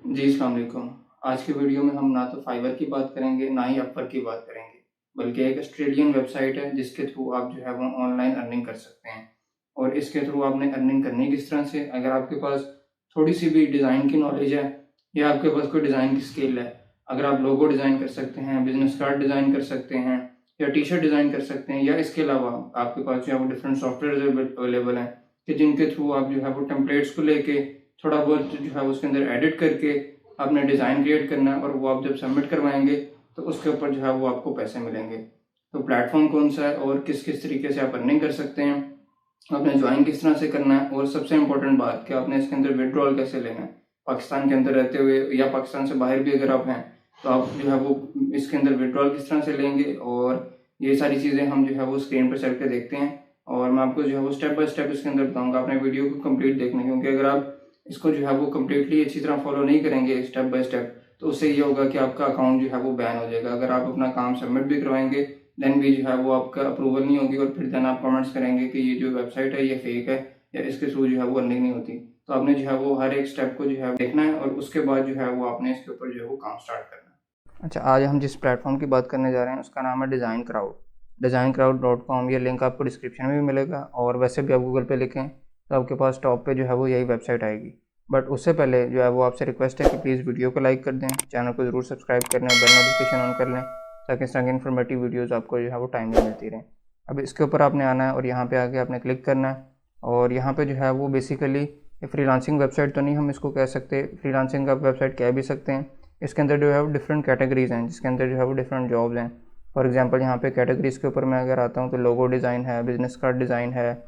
जी, अस्सलाम वालेकुम। आज की वीडियो में हम ना तो फाइवर की बात करेंगे, ना ही अपवर्क की बात करेंगे, बल्कि एक ऑस्ट्रेलियन वेबसाइट है जिसके थ्रू आप जो है वो ऑनलाइन अर्निंग कर सकते हैं। और इसके थ्रू आपने अर्निंग करनी किस तरह से, अगर आपके पास थोड़ी-सी भी डिज़ाइन की नॉलेज है या आपके पास कोई डिज़ाइन की स्किल है, अगर आप लोगो डिज़ाइन कर सकते हैं, बिज़नेस कार्ड डिज़ाइन कर सकते हैं या टी-शर्ट डिज़ाइन कर सकते हैं, या इसके अलावा आपके पास जो है वो डिफरेंट सॉफ्टवेयर्स अवेलेबल हैं कि जिनके थ्रू आप जो है वो टेम्पलेट्स को लेके थोड़ा बहुत जो है उसके अंदर एडिट करके आपने डिज़ाइन क्रिएट करना है, और वो आप जब सबमिट करवाएंगे तो उसके ऊपर जो है वो आपको पैसे मिलेंगे। तो प्लेटफॉर्म कौन सा है और किस किस तरीके से आप अर्निंग कर सकते हैं, आपने ज्वाइन किस तरह से करना है, और सबसे इम्पोर्टेंट बात कि आपने इसके अंदर विड्रॉल कैसे लेना है। पाकिस्तान के अंदर रहते हुए या पाकिस्तान से बाहर भी अगर आप हैं तो आप जो है वो इसके अंदर विड्रॉल किस तरह से लेंगे, और ये सारी चीज़ें हम जो है वो स्क्रीन पर चल के देखते हैं। और मैं आपको जो है वो स्टेप बाय स्टेप इसके अंदर बताऊंगा, आपने वीडियो को कंप्लीट देखना है, क्योंकि अगर आप इसको जो है वो कम्प्लीटली अच्छी तरह फॉलो नहीं करेंगे स्टेप बाय स्टेप, तो उससे ये होगा कि आपका अकाउंट जो है वो बैन हो जाएगा। अगर आप अपना काम सबमिट भी करवाएंगे देन भी जो है वो आपका अप्रूवल नहीं होगी, और फिर देन आप कमेंट्स करेंगे कि ये जो वेबसाइट है ये फेक है या इसके थ्रू जो है वो अर्निंग नहीं होती। तो आपने जो है वो हर एक स्टेप को जो है देखना है, और उसके बाद जो है वो आपने इसके ऊपर जो है वो काम स्टार्ट करना है। अच्छा, आज हम जिस प्लेटफॉर्म की बात करने जा रहे हैं उसका नाम है डिज़ाइन क्राउड। designcrowd.com, ये लिंक आपको डिस्क्रिप्शन में भी मिलेगा, और वैसे भी आप गूगल पे लिखें तो आपके पास टॉप पे जो है वो यही वेबसाइट आएगी। बट उससे पहले जो है वो आपसे रिक्वेस्ट है कि प्लीज़ वीडियो को लाइक कर दें, चैनल को ज़रूर सब्सक्राइब कर लें, बेल नोटिफिकेशन ऑन कर लें, ताकि इस तरह की इन्फॉर्मेटिव वीडियोज़ आपको जो है वो टाइमली मिलती रहें। अब इसके ऊपर आपने आना है और यहाँ पे आके आपने क्लिक करना है, और यहाँ पे जो है वो बेसिकली फ्रीलांसिंग वेबसाइट तो नहीं हम इसको कह सकते, फ्रीलांसिंग का वेबसाइट कह भी सकते हैं। इसके अंदर जो है वो डिफरेंट कैटेगरीज हैं, जिसके अंदर जो है वो डिफरेंट जॉब्स हैं। फॉर एग्जांपल यहाँ पे कैटेगरीज़ के ऊपर मैं अगर आता हूँ तो लोगो डिज़ाइन है, बिजनेस कार्ड डिज़ाइन है,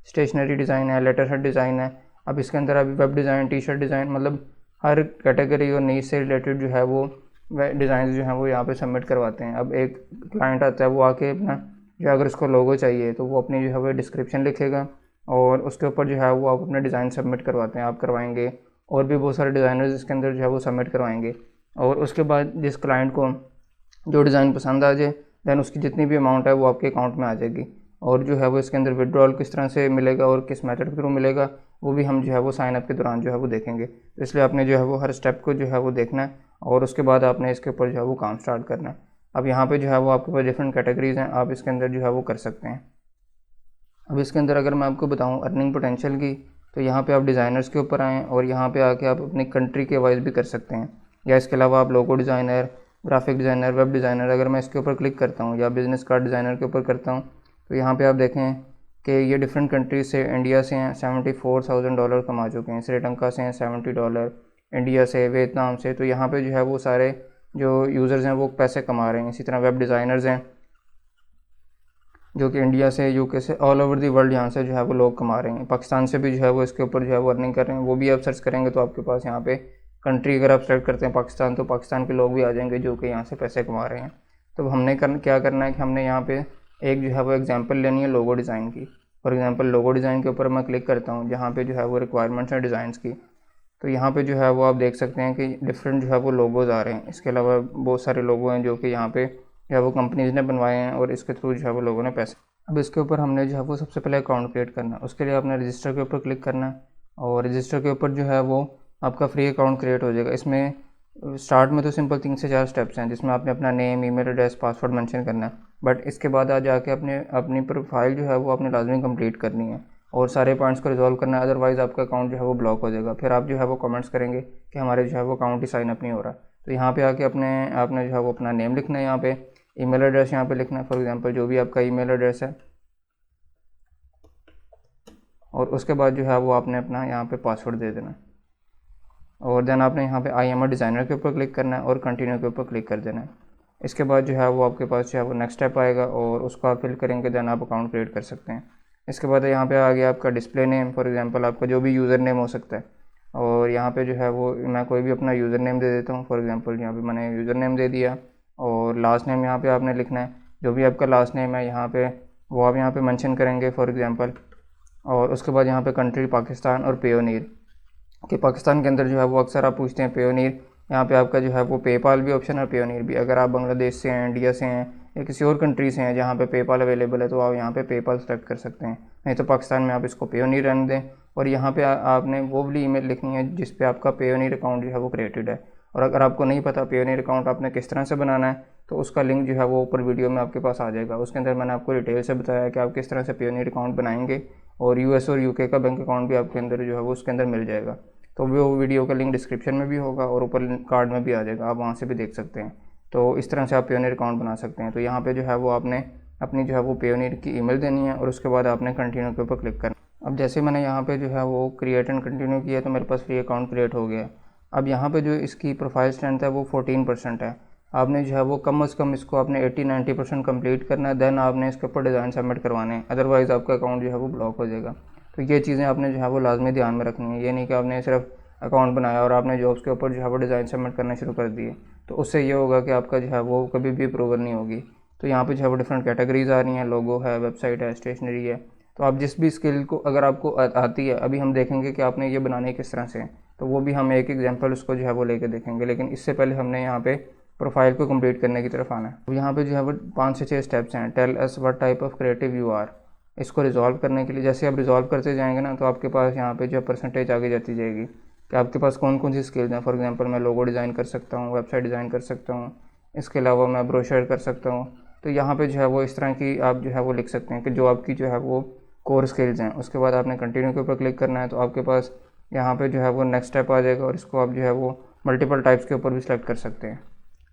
स्टेशनरी डिज़ाइन है, लेटर हेड डिज़ाइन है। अब इसके अंदर अभी web design, T shirt design, मतलब हर कैटेगरी और नीड से रिलेटेड जो है वो डिज़ाइन जो है वो यहाँ पे सबमिट करवाते हैं। अब एक क्लाइंट आता है, वो आके अपना जो अगर उसको लोगो चाहिए तो वो अपनी जो है वो डिस्क्रिप्शन लिखेगा, और उसके ऊपर जो है वो आप अपना डिज़ाइन सबमिट करवाते हैं, आप करवाएंगे। और भी बहुत सारे डिज़ाइनर्स इसके अंदर जो है वो सबमिट करवाएंगे, और उसके बाद जिस क्लाइंट को जो डिज़ाइन पसंद आ जाए देन उसकी जितनी भी अमाउंट है वो आपके अकाउंट में आ जाएगी। और जो है वो इसके अंदर विड्रॉल किस तरह से मिलेगा और किस मेथड के थ्रू मिलेगा, वो भी हम जो है वो साइन अप के दौरान जो है वो देखेंगे। तो इसलिए आपने जो है वो हर स्टेप को जो है वो देखना है, और उसके बाद आपने इसके ऊपर जो है वो काम स्टार्ट करना है। अब यहाँ पे जो है वो आपके पास डिफरेंट कैटेगरीज़ हैं, आप इसके अंदर जो है वो कर सकते हैं। अब इसके अंदर अगर मैं आपको बताऊँ अर्निंग पोटेंशियल की, तो यहाँ पे आप डिज़ाइनर्स के ऊपर आएँ और यहाँ पे आके आप अपनी कंट्री के वाइज भी कर सकते हैं, या इसके अलावा आप logo designer, graphic designer, web designer, अगर मैं इसके ऊपर क्लिक करता हूँ या बिज़नेस कार्ड डिज़ाइनर के ऊपर करता हूँ, तो यहाँ पे आप देखें कि ये डिफरेंट कंट्रीज से, इंडिया से हैं $74,000 कमा चुके हैं, श्रीलंका से हैं $70, इंडिया से, वियतनाम से। तो यहाँ पे जो है वो सारे जो यूज़र्स हैं वो पैसे कमा रहे हैं। इसी तरह वेब डिज़ाइनर्स हैं जो कि इंडिया से, यूके से, ऑल ओवर दी वर्ल्ड यहाँ से जो है वो लोग कमा रहे हैं। पाकिस्तान से भी जो है वो इसके ऊपर जो है वो अर्निंग कर रहे हैं, वो भी आप सर्च करेंगे तो आपके पास यहाँ पे कंट्री अगर आप सेलेक्ट करते हैं पाकिस्तान, तो पाकिस्तान के लोग भी आ जाएंगे जो कि यहाँ से पैसे कमा रहे हैं। तो हमने क्या करना है कि हमने यहाँ पे एक जो है वो एग्जाम्पल लेनी है लोगो डिज़ाइन की। फॉर एग्जाम्पल लोगो डिज़ाइन के ऊपर मैं क्लिक करता हूँ, जहाँ पे जो है वो रिक्वायरमेंट्स हैं डिज़ाइंस की। तो यहाँ पे जो है वो आप देख सकते हैं कि डिफरेंट जो है वो लोगोज़ आ रहे हैं। इसके अलावा बहुत सारे लोगो हैं जो कि यहाँ पे जो है वो कंपनीज़ ने बनवाए हैं, और इसके थ्रू जो है वो लोगों ने पैसे। अब इसके ऊपर हमने जो है वो सबसे पहले अकाउंट क्रिएट करना है। उसके लिए आपने रजिस्टर के ऊपर क्लिक करना है, और रजिस्टर के ऊपर जो है वो आपका फ्री अकाउंट क्रिएट हो जाएगा। इसमें स्टार्ट में तो सिंपल 3 से 4 स्टेप्स हैं, जिसमें आपने अपना name, email address, password mention करना है। बट इसके बाद आ जाके अपनी प्रोफाइल जो है वो आपने लाजमी कंप्लीट करनी है, और सारे पॉइंट्स को रिजॉल्व करना है, अदरवाइज़ आपका अकाउंट जो है वो ब्लॉक हो जाएगा। फिर आप जो है वो कमेंट्स करेंगे कि हमारे जो है वो अकाउंट ही साइन अप नहीं हो रहा। तो यहाँ पे आके आपने जो है वो अपना नेम लिखना है, यहाँ पे ईमेल एड्रेस यहाँ पे लिखना है, फॉर एग्जांपल जो भी आपका ईमेल एड्रेस है, और उसके बाद जो है वो आपने अपना यहाँ पे पासवर्ड दे देना है, और देन आपने यहाँ पे आई एम अ डिज़ाइनर के ऊपर क्लिक करना है और कंटिन्यू के ऊपर क्लिक कर देना है। इसके बाद जो है वो आपके पास जो है वो नेक्स्ट स्टेप आएगा, और उसको आप फिल करेंगे, देन आप अकाउंट क्रिएट कर सकते हैं। इसके बाद यहाँ पे आ गया आपका डिस्प्ले नेम, फॉर एग्जांपल आपका जो भी यूज़र नेम हो सकता है, और यहाँ पे जो है वो मैं कोई भी अपना यूज़र नेम दे देता हूँ। फॉर एग्जांपल यहाँ पे मैंने यूज़र नेम दे दिया, और लास्ट नेम यहाँ पे आपने लिखना है, जो भी आपका लास्ट नेम है यहाँ पे वो आप यहाँ पे मेंशन करेंगे फॉर एग्जांपल। और उसके बाद यहाँ पे कंट्री पाकिस्तान और पेयोनीर, कि पाकिस्तान के अंदर जो है वो अक्सर आप पूछते हैं पेयोनीर, यहाँ पे आपका जो है वो पेपाल भी ऑप्शन है और पेयोनीर भी। अगर आप बांग्लादेश से हैं, इंडिया से हैं, या किसी और कंट्री से हैं जहाँ पे पेपाल अवेलेबल है, तो आप यहाँ पे पेपाल सेलेक्ट कर सकते हैं, नहीं तो पाकिस्तान में आप इसको पेयोनीर रहने दें। और यहाँ पे आपने वो वाली ईमेल लिखनी है जिस पे आपका पेयोनियर अकाउंट जो है वो क्रिएटेड है। और अगर आपको नहीं पता पेयोनियर अकाउंट आपने किस तरह से बनाना है, तो उसका लिंक जो है वो ऊपर वीडियो में आपके पास आ जाएगा। उसके अंदर मैंने आपको डिटेल से बताया कि आप किस तरह से पेयोनियर अकाउंट बनाएंगे, और यूएस और यूके का बैंक अकाउंट भी आपके अंदर जो है वो उसके अंदर मिल जाएगा। तो वो वीडियो का लिंक डिस्क्रिप्शन में भी होगा और ऊपर कार्ड में भी आ जाएगा, आप वहाँ से भी देख सकते हैं। तो इस तरह से आप पेयोनियर अकाउंट बना सकते हैं। तो यहाँ पे जो है वो आपने अपनी जो है वो पेयोनियर की ईमेल देनी है और उसके बाद आपने कंटिन्यू के ऊपर क्लिक करना। अब जैसे मैंने यहाँ पे जो है वो क्रिएट एंड कंटिन्यू किया तो मेरे पास फ्री अकाउंट क्रिएट हो गया। अब यहाँ पे जो इसकी प्रोफाइल स्ट्रेंथ है वो 14% है। आपने जो है वो कम से कम इसको आपने 80-90% कंप्लीट करना है, देन आपने इसके ऊपर डिज़ाइन सबमिट करवाने हैं, अदरवाइज़ आपका अकाउंट जो है वो ब्लॉक हो जाएगा। तो ये चीज़ें आपने जो है वो लाजमी ध्यान में रखनी है। ये नहीं कि आपने सिर्फ अकाउंट बनाया और आपने जॉब्स के ऊपर जो है वो डिज़ाइन सबमिट करना शुरू कर दिए, तो उससे ये होगा कि आपका जो है वो कभी भी अप्रूवल नहीं होगी। तो यहाँ पे जो है वो डिफरेंट कैटेगरीज आ रही हैं, लोगो है, वेबसाइट है, स्टेशनरी है। तो आप जिस भी स्किल को अगर आपको आती है, अभी हम देखेंगे कि आपने ये बनाने किस तरह से, तो वो भी हम एक एग्जांपल उसको जो है वो लेके देखेंगे। लेकिन इससे पहले हमने यहाँ पे प्रोफाइल को कंप्लीट करने की तरफ आना है। तो यहाँ पे जो है वो 5 से 6 स्टेप्स हैं। Tell us what type of creative you are. इसको रिजॉल्व करने के लिए जैसे आप रिजॉल्व करते जाएंगे ना, तो आपके पास यहाँ पे जो परसेंटेज आगे जाती जाएगी कि आपके पास कौन कौन सी स्किल्स हैं। फॉर एग्जांपल मैं लोगो डिज़ाइन कर सकता हूँ, वेबसाइट डिज़ाइन कर सकता हूँ, इसके अलावा मैं ब्रोशर कर सकता हूँ। तो यहाँ पे जो है वो इस तरह की आप जो है वो लिख सकते हैं कि जो आपकी जो है वो कोर स्किल्स हैं। उसके बाद आपने कंटिन्यू के ऊपर क्लिक करना है, तो आपके पास यहाँ पे जो है वो नेक्स्ट स्टेप आ जाएगा और इसको आप जो है वो मल्टीपल टाइप्स के ऊपर भी सिलेक्ट कर सकते हैं।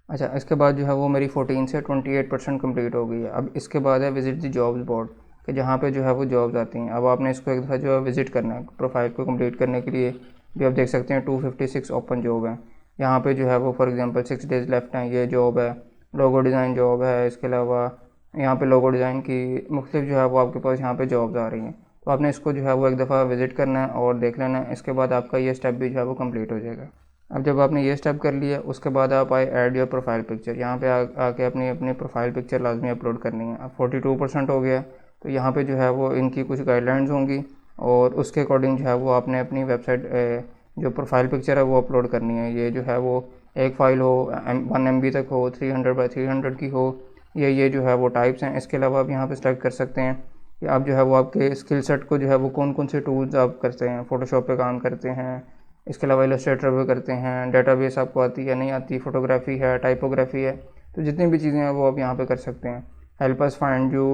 अच्छा, इसके बाद जो है वो मेरी 14 से 28% कंप्लीट हो गई है। अब इसके बाद है विजिट द जॉब्स बोर्ड, कि जहाँ पे जो है वो जॉब्स आती हैं। अब आपने इसको एक दफ़ा जो है विजिट करना है प्रोफाइल को कंप्लीट करने के लिए। भी आप देख सकते हैं 256 ओपन जॉब हैं यहाँ पे जो है वो। फॉर एग्जांपल 6 डेज़ लेफ्ट हैं, ये जॉब है। लोगो डिज़ाइन जॉब है, इसके अलावा यहाँ पे लोगो डिज़ाइन की मुख्तलिफ जो है वो आपके पास यहाँ पे जॉब्स आ रही हैं। तो आपने इसको जो है वो एक दफ़ा विज़िट करना है और देख लेना है। इसके बाद आपका ये स्टेप भी जो है वो कंप्लीट हो जाएगा। अब जब आपने ये स्टेप कर लिया, उसके बाद आप आए ऐड योर प्रोफाइल पिक्चर। यहाँ पे आके अपनी अपनी प्रोफाइल पिक्चर लाजमी अपलोड करनी है। अब 42% हो गया, तो यहाँ पे जो है वो इनकी कुछ गाइडलाइंस होंगी और उसके अकॉर्डिंग जो है वो आपने अपनी वेबसाइट जो प्रोफाइल पिक्चर है वो अपलोड करनी है। ये जो है वो एक फ़ाइल हो 1 MB तक हो, 300x300 की हो, ये जो है वो टाइप्स हैं। इसके अलावा आप यहाँ पे सेलेक्ट कर सकते हैं कि आप जो है वो आपके स्किल सेट को जो है वो कौन कौन से टूल्स आप करते हैं। फ़ोटोशॉप पे काम करते हैं, इसके अलावा इलस्ट्रेटर पे करते हैं, डेटाबेस आपको आती है नहीं आती, फ़ोटोग्राफी है, टाइपोग्राफी है। तो जितनी भी चीज़ें हैं वो आप यहाँ पे कर सकते हैं। Help us find you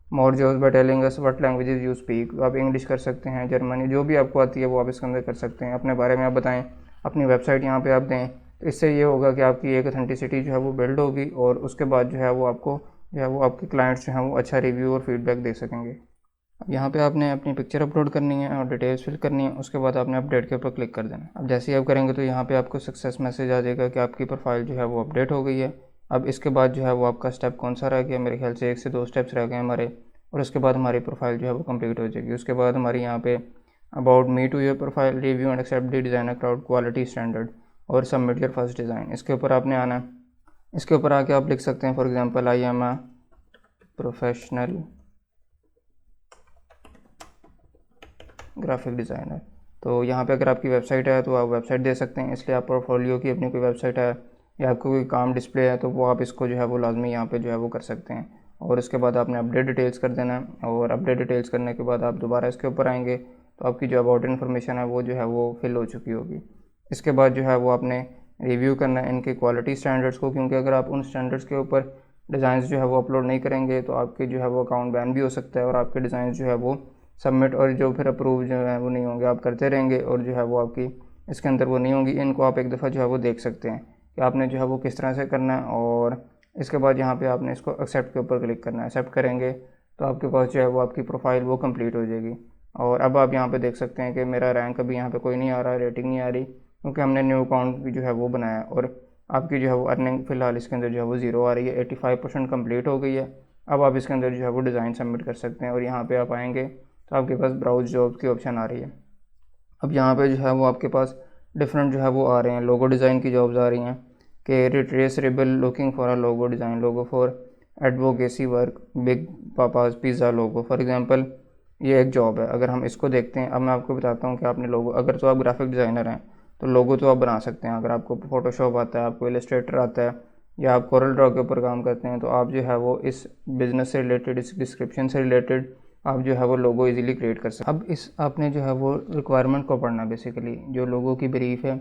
more jobs by telling us what languages you speak. आप इंग्लिश कर सकते हैं, जर्मनी, जो भी आपको आती है वो आप इसके अंदर कर सकते हैं। अपने बारे में आप बताएं, अपनी वेबसाइट यहाँ पे आप दें। तो इससे ये होगा कि आपकी एक ऑथेंटिसिटी जो है वो बिल्ड होगी और उसके बाद जो है वो आपको जो है वो आपके क्लाइंट्स जो हैं वो अच्छा रिव्यू और फीडबैक दे सकेंगे। अब यहाँ पे आपने अपनी पिक्चर अपलोड करनी है और डिटेल्स फिल करनी है। उसके बाद आपने अपडेट के ऊपर क्लिक कर देना है। अब जैसे ही आप करेंगे तो यहाँ पे आपको सक्सेस मैसेज आ जाएगा कि आपकी प्रोफाइल जो है वो अपडेट हो गई है। अब इसके बाद जो है वो आपका स्टेप कौन सा रह गया, मेरे ख्याल से 1 से 2 स्टेप्स रह गए हमारे, और उसके बाद हमारी प्रोफाइल जो है वो कंप्लीट हो जाएगी। उसके बाद हमारी यहाँ पे about me to your profile, review and accept the designer crowd quality standard और सबमिट योर फर्स्ट डिज़ाइन। इसके ऊपर आपने आना है। इसके ऊपर आके आप लिख सकते हैं for example I am a professional graphic designer. तो यहाँ पे अगर आपकी वेबसाइट है तो आप वेबसाइट दे सकते हैं, इसलिए आप पोर्टफोलियो की अपनी कोई वेबसाइट है या आपको कोई काम डिस्प्ले है तो वो आप इसको जो है वो लाजमी यहाँ पे जो है वो कर सकते हैं। और इसके बाद आपने अपडेट डिटेल्स कर देना है और अपडेट डिटेल्स करने के बाद आप दोबारा इसके ऊपर आएंगे तो आपकी जो अबाउट इन्फॉर्मेशन है वो जो है वो फिल हो चुकी होगी। इसके बाद जो है वो आपने रिव्यू करना है इनके क्वालिटी स्टैंडर्ड्स को, क्योंकि अगर आप उन स्टैंडर्ड्स के ऊपर डिज़ाइंस जो है वो अपलोड नहीं करेंगे तो आपके जो है वो अकाउंट बैन भी हो सकता है और आपके डिज़ाइन जो है वो सबमिट और जो फिर अप्रूव जो है वो नहीं होंगे। आप करते रहेंगे और जो है वो आपकी इसके अंदर वो नहीं होंगी। इनको आप एक दफ़ा जो है वो देख सकते हैं कि आपने जो है वो किस तरह से करना है। और इसके बाद यहाँ पे आपने इसको एक्सेप्ट के ऊपर क्लिक करना है। एक्सेप्ट करेंगे तो आपके पास जो है वो आपकी प्रोफाइल वो कंप्लीट हो जाएगी। और अब आप यहाँ पे देख सकते हैं कि मेरा रैंक अभी यहाँ पे कोई नहीं आ रहा, रेटिंग नहीं आ रही, क्योंकि हमने न्यू अकाउंट भी जो है वो बनाया। और आपकी जो है वो अर्निंग फ़िलहाल इसके अंदर जो है वो 0 आ रही है। 85% कंप्लीट हो गई है। अब आप इसके अंदर जो है वो डिज़ाइन सबमिट कर सकते हैं और यहाँ पे आप आएंगे तो आपके पास ब्राउज़ जॉब्स की ऑप्शन आ रही है। अब यहाँ पे जो है वो आपके पास डिफरेंट जो है वो आ रहे हैं, लोगो डिज़ाइन की जॉब्स आ रही हैं कि retrace rebel looking for a logo design, logo for advocacy work, big papa's pizza logo. For example ये एक जॉब है। अगर हम इसको देखते हैं, अब मैं आपको बताता हूँ कि आपने लोगो, अगर तो आप ग्राफिक डिज़ाइनर हैं तो लोगो तो आप बना सकते हैं। अगर आपको फोटोशॉप आता है, आपको इलस्ट्रेटर आता है या आप कोरल ड्रॉ के ऊपर काम करते हैं तो आप जो है वो इस बिज़नेस से रिलेटेड, इस डिस्क्रिप्शन से रिलेटेड आप जो है वो लोगो इजीली क्रिएट कर सकते हैं। अब इस आपने जो है वो रिक्वायरमेंट को पढ़ना, बेसिकली जो लोगो की ब्रीफ है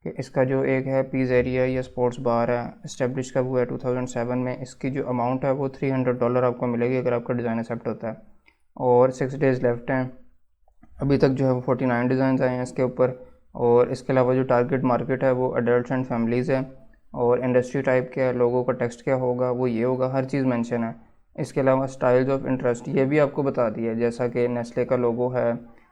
कि इसका जो एक है पिज़्ज़ेरिया या स्पोर्ट्स बार है, इस्टेब्लिश कब हुआ है 2007 में। इसकी जो अमाउंट है वो $300 आपको मिलेगी अगर आपका डिज़ाइन एक्सेप्ट होता है, और 6 डेज़ लेफ्ट हैं। अभी तक जो है वो 49 डिज़ाइन आए हैं इसके ऊपर। और इसके अलावा जो टारगेट मार्केट है वो अडल्ट एंड फैमिलीज़ है, और इंडस्ट्री टाइप क्या है, लोगों का टेक्स्ट क्या होगा, वो ये होगा, हर चीज़ मेंशन है। इसके अलावा स्टाइल्स ऑफ इंटरेस्ट ये भी आपको बता दिया है, जैसा कि नेस्ले का लोगो है,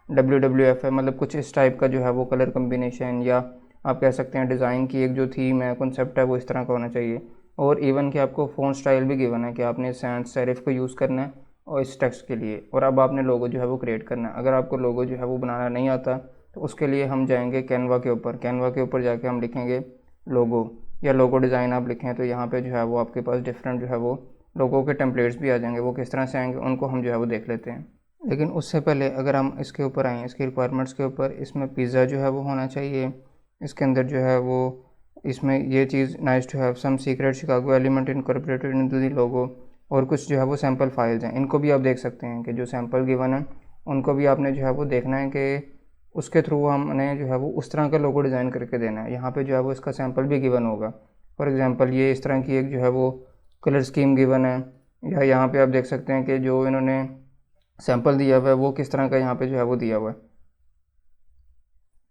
WWF है, मतलब कुछ इस टाइप का जो है वो कलर कम्बिनेशन, या आप कह सकते हैं डिज़ाइन की एक जो थीम है, कॉन्सेप्ट है, वो इस तरह का होना चाहिए। और इवन कि आपको फ़ॉन्ट स्टाइल भी गिवन है कि आपने सैंस सेरिफ को यूज़ करना है और इस टेक्स्ट के लिए। और अब आपने लोगो जो है वो क्रिएट करना है। अगर आपको लोगो जो है वो बनाना नहीं आता तो उसके लिए हम जाएंगे कैनवा के ऊपर। कैनवा के ऊपर जाके हम लिखेंगे लोगो या लोगो डिज़ाइन आप लिखें, तो यहाँ पे जो है वो आपके पास डिफरेंट जो है वो लोगो के टेम्पलेट्स भी आ जाएंगे। वो किस तरह से आएंगे उनको हम जो है वो देख लेते हैं। लेकिन उससे पहले अगर हम इसके ऊपर आएँ, इसकी रिक्वायरमेंट्स के ऊपर, इसमें पिज़्ज़ा जो है वो होना चाहिए। इसके अंदर जो है वो इसमें ये चीज़ nice to have some secret Chicago element incorporated into the logo, और कुछ जो है वो सैम्पल फाइल्स हैं। इनको भी आप देख सकते हैं कि जो सैम्पल गिवन है उनको भी आपने जो है वो देखना है कि उसके थ्रू हमने जो है वो उस तरह का लोगो डिज़ाइन करके देना है। यहाँ पे जो है वो इसका सैम्पल भी गिवन होगा। फॉर एग्जांपल ये इस तरह की एक जो है वो कलर स्कीम गिवन है, या यहाँ पे आप देख सकते हैं कि जो इन्होंने सैम्पल दिया हुआ है वो किस तरह का यहाँ पे जो है वो दिया हुआ है।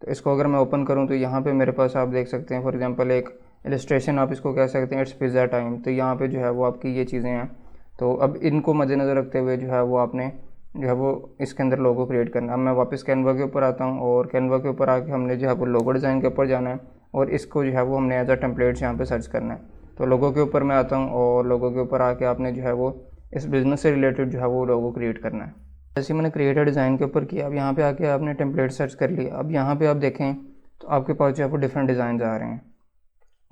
तो इसको अगर मैं ओपन करूँ तो यहाँ पे मेरे पास आप देख सकते हैं फॉर एग्जांपल एक इलस्ट्रेशन आप इसको कह सकते हैं, इट्स पिज़्ज़ा टाइम। तो यहाँ पे जो है वो आपकी ये चीज़ें हैं। तो अब इनको मद्देनज़र रखते हुए जो है वो आपने जो है वो इसके अंदर लोगो क्रिएट करना है। अब मैं वापस कैनवा के ऊपर आता हूँ, और कैनवा के ऊपर आके हमने जो है वो लोगो डिज़ाइन के ऊपर जाना है, और इसको जो है वो हमने एज अ टेम्पलेट्स यहाँ पे सर्च करना है। तो लोगो के ऊपर मैं आता हूँ, और लोगो के ऊपर आके आपने जो है वो इस बिज़नेस से रिलेटेड जो है वो लोगो क्रिएट करना है। जैसे मैंने क्रिएटर डिज़ाइन के ऊपर किया, अब यहाँ पे आके आपने टेम्पलेट सर्च कर लिया। अब यहाँ पे आप देखें तो आपके पास जो है वो डिफरेंट डिज़ाइन आ रहे हैं।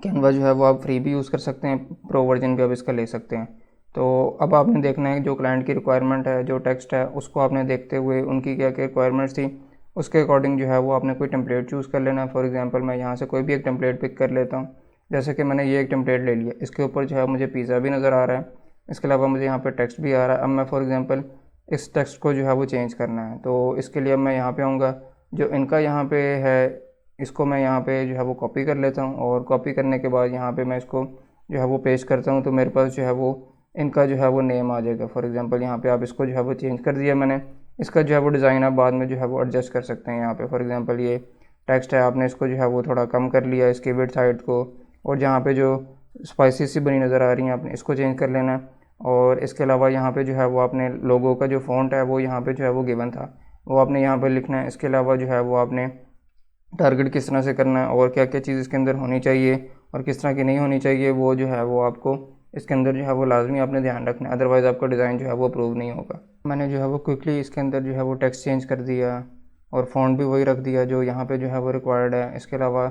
कैनवा जो है वो आप फ्री भी यूज़ कर सकते हैं, प्रो वर्जन भी आप इसका ले सकते हैं। तो अब आपने देखना है जो क्लाइंट की रिक्वायरमेंट है, जो टेक्स्ट है, उसको आपने देखते हुए उनकी क्या क्या रिक्वायरमेंट्स थी उसके अकॉर्डिंग जो है वो आपने कोई टेम्पलेट चूज़ कर लेना है। फॉर एग्जांपल मैं यहाँ से कोई भी एक टेम्पलेट पिक कर लेता हूँ। जैसे कि मैंने ये एक टेम्पलेट ले लिया, इसके ऊपर जो है मुझे पिज़्ज़ा भी नज़र आ रहा है, इसके अलावा मुझे यहाँ पर टेक्स्ट भी आ रहा है। अब मैं फॉर एग्ज़ाम्पल इस टेक्स्ट को जो है वो चेंज करना है, तो इसके लिए मैं यहाँ पर आऊँगा, जो इनका यहाँ पर है इसको मैं यहाँ पे जो है वो कॉपी कर लेता हूँ, और कॉपी करने के बाद यहाँ पे मैं इसको जो है वो पेस्ट करता हूँ। तो मेरे पास जो है वो इनका जो है वो नेम आ जाएगा। फॉर एग्जांपल यहाँ पे आप इसको जो है वो चेंज कर दिया मैंने, इसका जो है वो डिज़ाइन आप बाद में जो है वो एडजस्ट कर सकते हैं। यहाँ पे फॉर एग्जांपल ये टेक्स्ट है, आपने इसको जो है वो थोड़ा कम कर लिया इसकी विड्थ हाइट को, और जहाँ पे जो स्पाइसेस सी बनी नज़र आ रही हैं आपने इसको चेंज कर लेना है। और इसके अलावा यहाँ पे जो है वो आपने लोगो का जो फ़ॉन्ट है वो यहाँ पे जो है वो गिवन था, वो आपने यहाँ पर लिखना है। इसके अलावा जो है वो आपने टारगेट किस तरह से करना है, और क्या क्या चीज़ इसके अंदर होनी चाहिए और किस तरह की नहीं होनी चाहिए, वो जो है वो आपको इसके अंदर जो है वो लाजमी आपने ध्यान रखना है, अदरवाइज़ आपका डिज़ाइन जो है वो अप्रूव नहीं होगा। मैंने जो है वो क्विकली इसके अंदर जो है वो टेक्स्ट चेंज कर दिया, और फ़ॉन्ट भी वही रख दिया जो यहाँ पे जो है वो रिक्वायर्ड है। इसके अलावा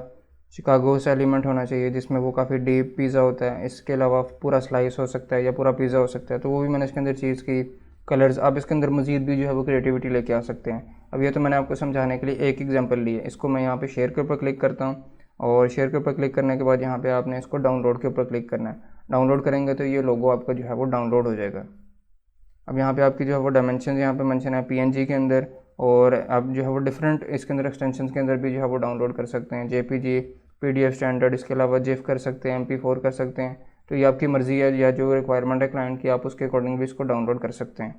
शिकागो से एलिमेंट होना चाहिए जिसमें वो काफ़ी डीप पिज़्ज़ा होता है। इसके अलावा पूरा स्लाइस हो सकता है या पूरा पिज़्ज़ा हो सकता है, तो वो भी मैंने इसके अंदर चीज़ की। कलर्स आप इसके अंदर मज़ीद भी जो है वो क्रिएटिविटी लेके आ सकते हैं। अब ये तो मैंने आपको समझाने के लिए एक एग्जांपल ली है। इसको मैं यहाँ पे शेयर के ऊपर क्लिक करता हूँ, और शेयर के ऊपर क्लिक करने के बाद यहाँ पे आपने इसको डाउनलोड के ऊपर क्लिक करना है। डाउनलोड करेंगे तो ये लोगो आपका जो है वो डाउनलोड हो जाएगा। अब यहाँ पे आपकी जो है वो डायमेंशन यहाँ पे मेंशन है PNG के अंदर, और आप जो है वो डिफरेंट इसके अंदर एक्सटेंशन के अंदर भी जो है वो डाउनलोड कर सकते हैं। JPG, PDF स्टैंडर्ड, इसके अलावा GIF कर सकते हैं, MP4 कर सकते हैं। तो ये आपकी मर्ज़ी है, या जो रिक्वायरमेंट है क्लाइंट की आप उसके अकॉर्डिंग भी इसको डाउनलोड कर सकते हैं।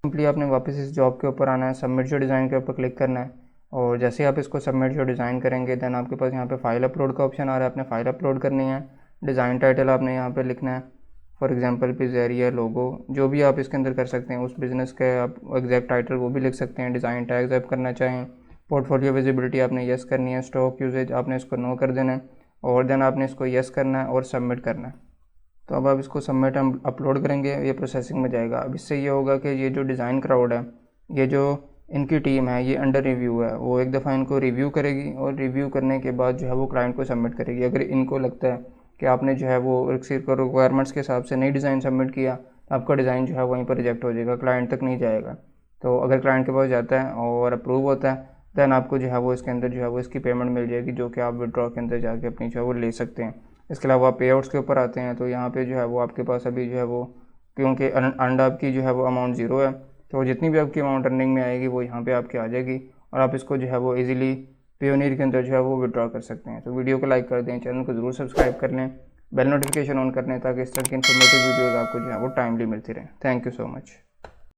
सिंपली आपने वापस इस जॉब के ऊपर आना है, सबमिट जो डिज़ाइन के ऊपर क्लिक करना है, और जैसे आप इसको सबमिट जो डिज़ाइन करेंगे देन आपके पास यहाँ पे फाइल अपलोड का ऑप्शन आ रहा है। आपने फाइल अपलोड करनी है, डिज़ाइन टाइटल आपने यहाँ पे लिखना है, फॉर एग्जांपल पिज़्ज़ेरिया लोगो, जो भी आप इसके अंदर कर सकते हैं उस बिज़नेस के आप एग्जैक्ट टाइटल वो भी लिख सकते हैं। डिज़ाइन टैग्स आप करना चाहें, पोर्टफोलियो विजिबिलिटी आपने येस करनी है, स्टॉक यूजेज आपने इसको नो कर देना है, और देन आपने इसको येस करना है और सबमिट करना है। तो अब आप इसको सबमिट हम अपलोड करेंगे, ये प्रोसेसिंग में जाएगा। अब इससे ये होगा कि ये जो डिज़ाइन क्राउड है, ये जो इनकी टीम है, ये अंडर रिव्यू है, वो एक दफ़ा इनको रिव्यू करेगी, और रिव्यू करने के बाद जो है वो क्लाइंट को सबमिट करेगी। अगर इनको लगता है कि आपने जो है वो रिक्वायरमेंट्स के हिसाब से नई डिज़ाइन सबमिट किया, तो आपका डिज़ाइन जो है वहीं पर रिजेक्ट हो जाएगा, क्लाइंट तक नहीं जाएगा। तो अगर क्लाइंट के पास जाता है और अप्रूव होता है, दैन आपको जो है वो इसके अंदर जो है वो इसकी पेमेंट मिल जाएगी, जो कि आप विड्रॉ के अंदर जाके अपनी जो है वो ले सकते हैं। इसके अलावा पे आउट्स के ऊपर आते हैं, तो यहाँ पे जो है वो आपके पास अभी जो है वो क्योंकि अर्न आपकी जो है वो अमाउंट ज़ीरो है, तो जितनी भी आपकी अमाउंट अर्निंग में आएगी वो यहाँ पे आपके आ जाएगी और आप इसको जो है वो इजीली पेयोनियर के अंदर जो है वो विड्रॉ कर सकते हैं। तो वीडियो को लाइक कर दें, चैनल को ज़रूर सब्सक्राइब कर लें, बेल नोटिफिकेशन ऑन कर लें ताकि इस तरह की इन्फॉर्मेटिव वीडियोज़ आपको जो है वो टाइमली मिलती रहें। Thank you so much.